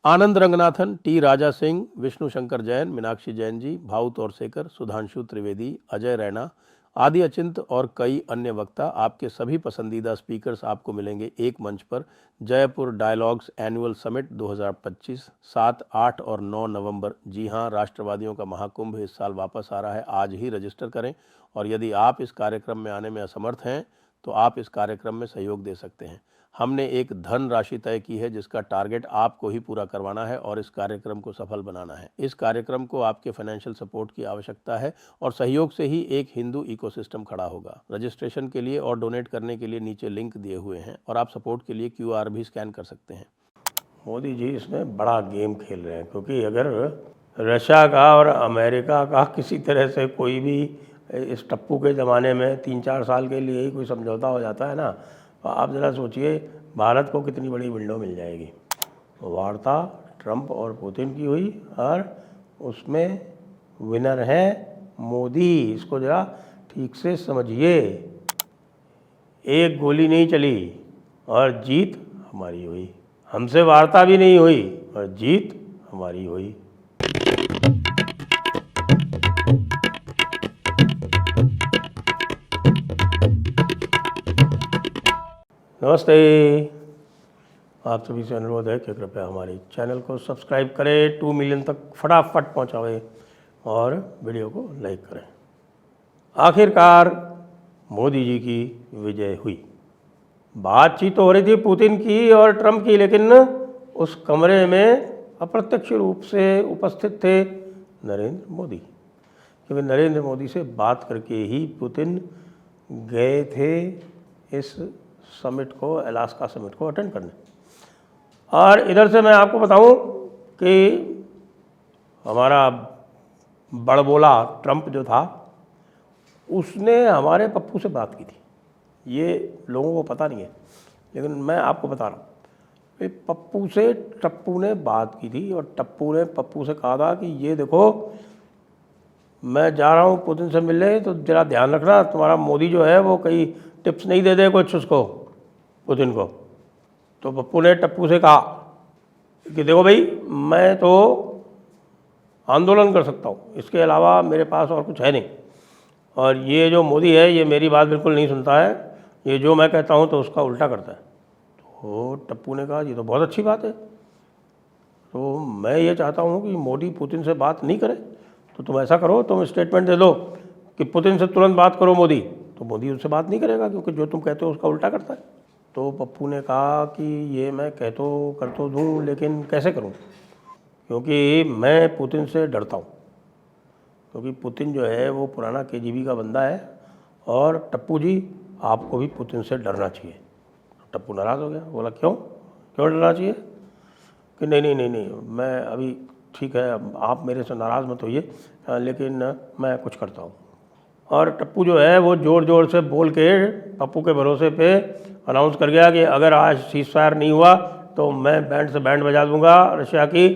आनंद Ranganathan, T Raja Singh, Vishnu Shankar Jain, Meenakshi Jain ji, Bhau Torsekar, Sudhanshu Trivedi, Ajay Raina आदि अचिंत और कई अन्य वक्ता आपके सभी पसंदीदा स्पीकर्स आपको मिलेंगे एक मंच पर। जयपुर डायलॉग्स एनुअल समिट 2025 7, 8 और 9 नवंबर। जी हां, राष्ट्रवादियों का महाकुंभ इस साल वापस आ रहा है। आज ही रजिस्टर करें और यदि आप इस कार्यक्रम में आने में असमर्थ हैं तो आप इस कार्यक्रम में सहयोग दे सकते हैं। हमने एक धन राशि तय की है जिसका टारगेट आपको ही पूरा करवाना है और इस कार्यक्रम को सफल बनाना है। इस कार्यक्रम को आपके फाइनेंशियल सपोर्ट की आवश्यकता है और सहयोग से ही एक हिंदू इकोसिस्टम खड़ा होगा। रजिस्ट्रेशन के लिए और डोनेट करने के लिए नीचे लिंक दिए हुए हैं और आप सपोर्ट के लिए QR भी स्कैन कर सकते हैं। मोदी जी इसमें बड़ा गेम खेल रहे हैं, क्योंकि अगर रशिया का और अमेरिका का किसी तरह से कोई भी इस टप्पू के ज़माने में 3-4 साल के लिए ही कोई समझौता हो जाता है ना, तो आप ज़रा सोचिए भारत को कितनी बड़ी विंडो मिल जाएगी। वार्ता ट्रंप और पुतिन की हुई और उसमें विनर है मोदी। इसको ज़रा ठीक से समझिए। एक गोली नहीं चली और जीत हमारी हुई। हमसे वार्ता भी नहीं हुई और जीत हमारी हुई। नमस्ते। आप सभी से अनुरोध है कि कृपया हमारे चैनल को सब्सक्राइब करें, 2 मिलियन तक फटाफट पहुंचाएं और वीडियो को लाइक करें। आखिरकार मोदी जी की विजय हुई। बातचीत तो हो रही थी पुतिन की और ट्रंप की, लेकिन उस कमरे में अप्रत्यक्ष रूप से उपस्थित थे नरेंद्र मोदी, क्योंकि नरेंद्र मोदी से बात करके ही पुतिन गए थे इस समिट को, अलास्का समिट को अटेंड करने। और इधर से मैं आपको बताऊं कि हमारा बड़बोला ट्रंप जो था उसने हमारे पप्पू से बात की थी। ये लोगों को पता नहीं है, लेकिन मैं आपको बता रहा हूँ। पप्पू से टप्पू ने बात की थी और टप्पू ने पप्पू से कहा था कि ये देखो, मैं जा रहा हूँ पुतिन से मिलने, तो जरा ध्यान रखना तुम्हारा मोदी जो है वो कई टिप्स नहीं दे दे कुछ उसको, पुतिन को। तो पप्पू ने टप्पू से कहा कि देखो भाई, मैं तो आंदोलन कर सकता हूँ, इसके अलावा मेरे पास और कुछ है नहीं। और ये जो मोदी है ये मेरी बात बिल्कुल नहीं सुनता है, ये जो मैं कहता हूँ तो उसका उल्टा करता है। तो टप्पू ने कहा ये तो बहुत अच्छी बात है, तो मैं ये चाहता हूँ कि मोदी पुतिन से बात नहीं करे, तो तुम ऐसा करो, तुम स्टेटमेंट दे दो कि पुतिन से तुरंत बात करो मोदी। तो मोदी उससे बात नहीं करेगा, क्योंकि जो तुम कहते हो उसका उल्टा करता है। तो पप्पू ने कहा कि ये मैं कर तो दूँ, लेकिन कैसे करूँ, क्योंकि मैं पुतिन से डरता हूँ, क्योंकि पुतिन जो है वो पुराना KGB का बंदा है और टप्पू जी आपको भी पुतिन से डरना चाहिए। टप्पू नाराज़ हो गया, बोला क्यों डरना चाहिए? कि नहीं, मैं अभी ठीक है, आप मेरे से नाराज़ मत होइए, लेकिन मैं कुछ करता हूँ। और टप्पू जो है वो ज़ोर ज़ोर से बोल के पप्पू के भरोसे पे अनाउंस कर गया कि अगर आज सीज़फायर नहीं हुआ तो मैं बैंड से बैंड बजा दूंगा रशिया की।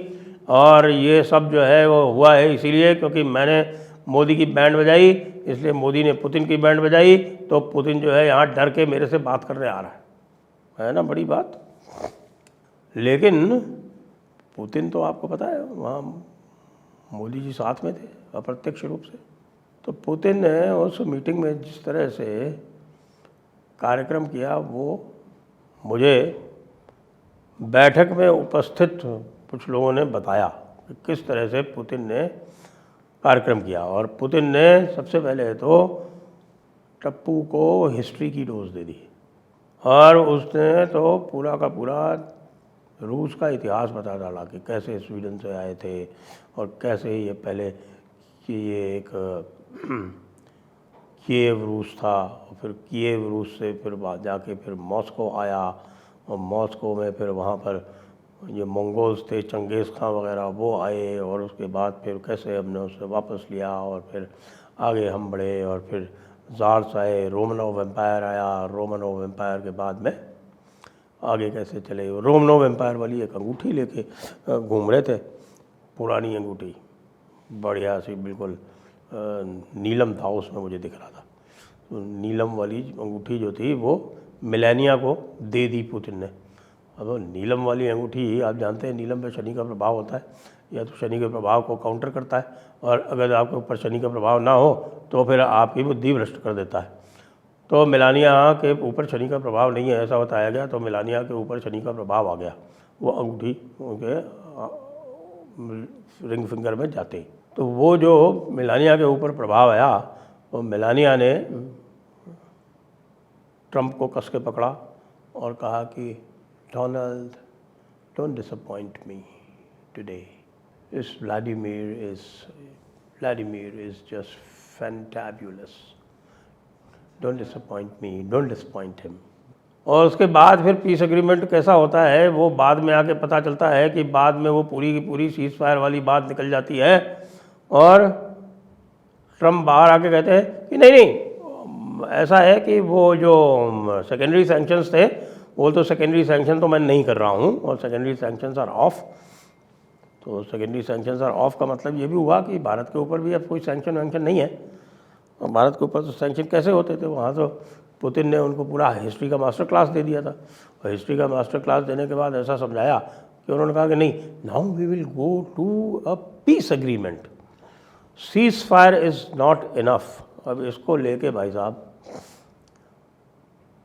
और ये सब जो है वो हुआ है इसीलिए क्योंकि मैंने मोदी की बैंड बजाई, इसलिए मोदी ने पुतिन की बैंड बजाई, तो पुतिन जो है यहाँ डर के मेरे से बात करने आ रहा है ना, बड़ी बात। लेकिन पुतिन तो आपको पता है वहाँ मोदी जी साथ में थे अप्रत्यक्ष रूप से। तो पुतिन ने उस मीटिंग में जिस तरह से कार्यक्रम किया, वो मुझे बैठक में उपस्थित कुछ लोगों ने बताया कि किस तरह से पुतिन ने कार्यक्रम किया। और पुतिन ने सबसे पहले तो टप्पू को हिस्ट्री की डोज दे दी और उसने तो पूरा का पूरा रूस का इतिहास बता डाला कि कैसे स्वीडन से आए थे और कैसे ये पहले कि ये एक कीव रूस था, और फिर कीव रूस से फिर बाद जाके फिर मॉस्को आया, और मॉस्को में फिर वहाँ पर ये मंगोल्स थे, चंगेज़ खां वगैरह वो आए, और उसके बाद फिर कैसे हमने उसे वापस लिया और फिर आगे हम बढ़े, और फिर ज़ार्स आए, रोमनोव एम्पायर आया, रोमनोव एम्पायर के बाद में आगे कैसे चले। रोमनोव एम्पायर वाली एक अंगूठी लेके घूम रहे थे, पुरानी अंगूठी, बढ़िया सी, बिल्कुल नीलम था उसमें, मुझे दिख रहा था। तो नीलम वाली अंगूठी जो थी वो मेलानिया को दे दी पुतिन ने, अब वो नीलम वाली अंगूठी, आप जानते हैं नीलम पे शनि का प्रभाव होता है, या तो शनि के प्रभाव को काउंटर करता है, और अगर आपके ऊपर शनि का प्रभाव ना हो तो फिर आपकी बुद्धि भ्रष्ट कर देता है। तो मेलानिया के ऊपर शनि का प्रभाव नहीं है ऐसा बताया गया, तो मेलानिया के ऊपर शनि का प्रभाव आ गया, वो अंगूठी उनके रिंग फिंगर में जाते ही। तो वो जो मेलानिया के ऊपर प्रभाव आया, तो मेलानिया ने ट्रंप को कस के पकड़ा और कहा कि Donald, don't disappoint me today, this Vladimir is just fantabulous, don't disappoint me, don't disappoint him. और उसके बाद फिर पीस एग्रीमेंट कैसा होता है वो बाद में आके पता चलता है कि बाद में वो पूरी की पूरी सीज फायर वाली बात निकल जाती है, और ट्रम्प बाहर आके कहते हैं कि नहीं ऐसा है कि वो जो सेकेंडरी सैंक्शंस थे, वो तो सेकेंडरी सैंक्शन तो मैं नहीं कर रहा हूँ, और सेकेंडरी सैंक्शंस आर ऑफ। तो सेकेंडरी सैंक्शंस आर ऑफ का मतलब ये भी हुआ कि भारत के ऊपर भी अब कोई सैंक्शन वैंक्शन नहीं है। और भारत के ऊपर तो सैंक्शन कैसे होते थे, वहाँ तो पुतिन ने उनको पूरा हिस्ट्री का मास्टर क्लास दे दिया था, और हिस्ट्री का मास्टर क्लास देने के बाद ऐसा समझाया कि उन्होंने कहा कि नहीं, now we will go to a peace agreement, ceasefire is not enough. अब इसको लेके भाई साहब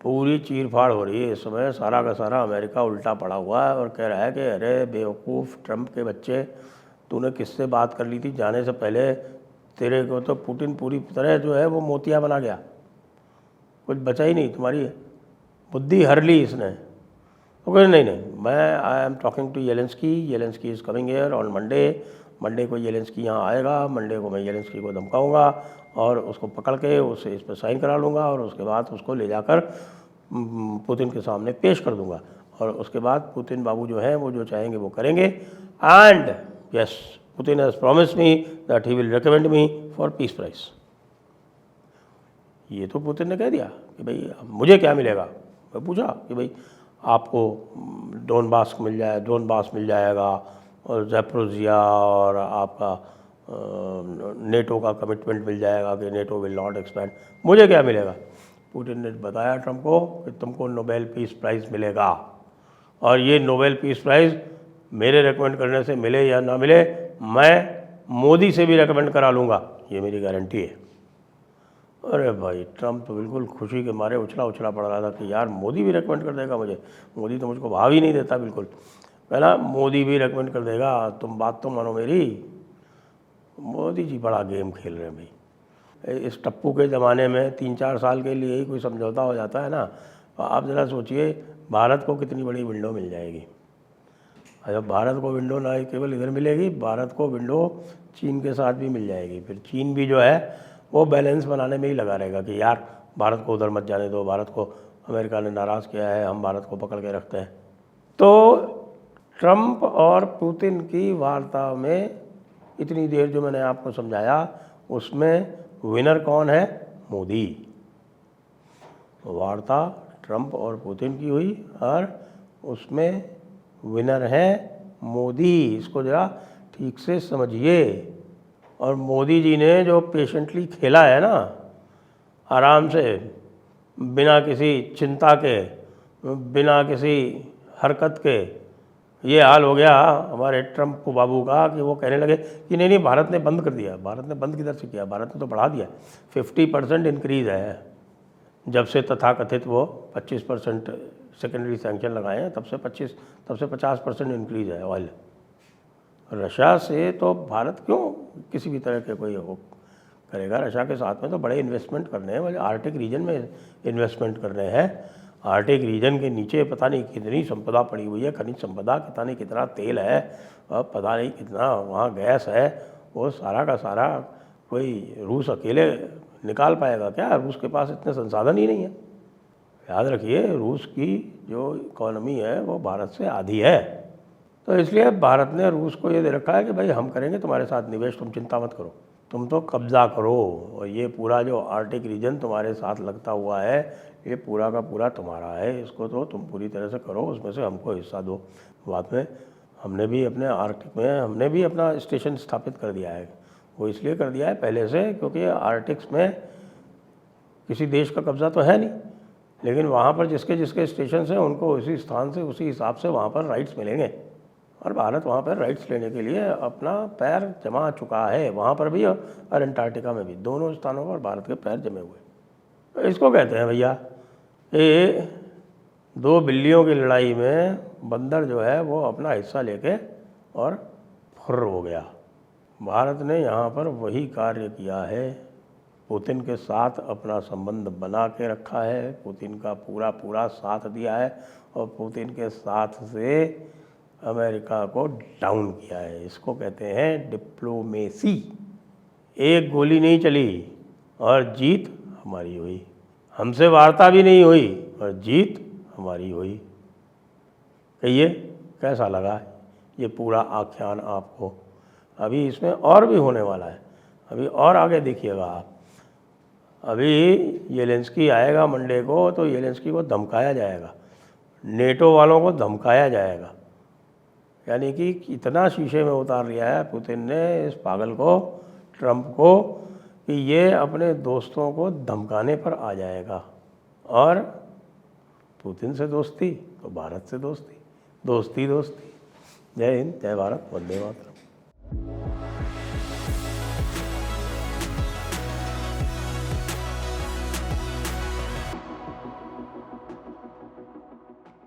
पूरी चीर फाड़ हो रही है इस समय, सारा का सारा अमेरिका उल्टा पड़ा हुआ है और कह रहा है कि अरे बेवकूफ़ ट्रंप के बच्चे, तूने किससे बात कर ली थी जाने से पहले, तेरे को तो पुतिन पूरी तरह जो है वो मोतिया बना गया, कुछ बचा ही नहीं, तुम्हारी बुद्धि हर ली इसने। वो कहे नहीं, मैं I am talking to Zelensky is coming here on Monday को येलेंस्की यहाँ आएगा, मंडे को मैं येलेंस्की को धमकाऊंगा और उसको पकड़ के उसे इस पर साइन करा लूँगा, और उसके बाद उसको ले जाकर पुतिन के सामने पेश कर दूँगा, और उसके बाद पुतिन बाबू जो हैं वो जो चाहेंगे वो करेंगे। And yes, Putin has promised me that he will recommend me for peace prize. ये तो पुतिन ने कह दिया कि भाई मुझे क्या मिलेगा। मैं पूछा कि भाई आपको डोनबास मिल जाएगा, और ज़ैपोरिज़िया, और आपका नेटो का कमिटमेंट मिल जाएगा कि नेटो विल नॉट एक्सपैंड, मुझे क्या मिलेगा। पुतिन ने बताया ट्रंप को कि तुमको नोबेल पीस प्राइज़ मिलेगा, और ये नोबेल पीस प्राइज़ मेरे रेकमेंड करने से मिले या ना मिले, मैं मोदी से भी रेकमेंड करा लूँगा, ये मेरी गारंटी है। अरे भाई ट्रंप तो बिल्कुल खुशी के मारे उछला पड़ रहा था कि यार मोदी भी रेकमेंड कर देगा मुझे, मोदी तो मुझको भाव ही नहीं देता बिल्कुल। पहला मोदी भी रेकमेंड कर देगा, तुम बात तो मानो मेरी। मोदी जी बड़ा गेम खेल रहे हैं भाई। इस टप्पू के ज़माने में 3-4 साल के लिए ही कोई समझौता हो जाता है ना, तो आप ज़रा सोचिए भारत को कितनी बड़ी विंडो मिल जाएगी। जब भारत को विंडो ना केवल इधर मिलेगी, भारत को विंडो चीन के साथ भी मिल जाएगी। फिर चीन भी जो है वो बैलेंस बनाने में ही लगा रहेगा कि यार भारत को उधर मत जाने दो, भारत को अमेरिका ने नाराज़ किया है, हम भारत को पकड़ के रखते हैं। तो ट्रंप और पुतिन की वार्ता में इतनी देर जो मैंने आपको समझाया, उसमें विनर कौन है? मोदी। वार्ता ट्रंप और पुतिन की हुई, और उसमें विनर है मोदी। इसको ज़रा ठीक से समझिए। और मोदी जी ने जो पेशेंटली खेला है ना, आराम से, बिना किसी चिंता के, बिना किसी हरकत के, ये हाल हो गया हमारे ट्रंप बाबू का कि वो कहने लगे कि नहीं भारत ने बंद कर दिया। भारत ने बंद किधर से किया, भारत ने तो बढ़ा दिया। 50% इंक्रीज़ है जब से तथाकथित वो 25% सेकेंडरी सैंक्शन लगाए हैं, तब से 50% इंक्रीज़ है ऑयल। रशिया से तो भारत क्यों किसी भी तरह के कोई वो करेगा। रशिया के साथ में तो बड़े इन्वेस्टमेंट करने हैं, मुझे आर्टिक रीजन में इन्वेस्टमेंट करने हैं। आर्टिक रीजन के नीचे पता नहीं कितनी संपदा पड़ी हुई है, खनिज संपदा, पता नहीं कितना तेल है, पता नहीं कितना वहाँ गैस है। वो सारा का सारा कोई रूस अकेले निकाल पाएगा क्या? रूस के पास इतने संसाधन ही नहीं है। याद रखिए, रूस की जो इकॉनमी है वो भारत से आधी है। तो इसलिए भारत ने रूस को ये दे रखा है कि भाई हम करेंगे तुम्हारे साथ निवेश, तुम चिंता मत करो, तुम तो कब्ज़ा करो, और ये पूरा जो आर्टिक रीजन तुम्हारे साथ लगता हुआ है ये पूरा का पूरा तुम्हारा है, इसको तो तुम पूरी तरह से करो, उसमें से हमको हिस्सा दो। बाद में हमने भी अपने आर्कटिक में हमने भी अपना स्टेशन स्थापित कर दिया है। वो इसलिए कर दिया है पहले से क्योंकि आर्कटिक्स में किसी देश का कब्ज़ा तो है नहीं, लेकिन वहाँ पर जिसके जिसके स्टेशन हैं उनको उसी स्थान से उसी हिसाब से वहाँ पर राइट्स मिलेंगे। और भारत वहाँ पर राइट्स लेने के लिए अपना पैर जमा चुका है, वहाँ पर भी और अंटार्कटिका में भी, दोनों स्थानों पर भारत के पैर जमे हुए। तो इसको कहते हैं भैया, ये दो बिल्लियों की लड़ाई में बंदर जो है वो अपना हिस्सा लेके और फुर्र हो गया। भारत ने यहाँ पर वही कार्य किया है, पुतिन के साथ अपना संबंध बना के रखा है, पुतिन का पूरा पूरा साथ दिया है और पुतिन के साथ से अमेरिका को डाउन किया है। इसको कहते हैं डिप्लोमेसी। एक गोली नहीं चली और जीत हमारी हुई, हमसे वार्ता भी नहीं हुई और जीत हमारी हुई। कहिए कैसा लगा ये पूरा आख्यान आपको? अभी इसमें और भी होने वाला है, अभी और आगे देखिएगा आप। अभी येलेंस्की आएगा मंडे को, तो येलेंस्की को धमकाया जाएगा, नेटो वालों को धमकाया जाएगा। यानी कि इतना शीशे में उतार लिया है पुतिन ने इस पागल को, ट्रंप को, कि ये अपने दोस्तों को धमकाने पर आ जाएगा। और पुतिन से दोस्ती तो भारत से दोस्ती, दोस्ती दोस्ती। जय हिंद, जय भारत, वंदे मातरम।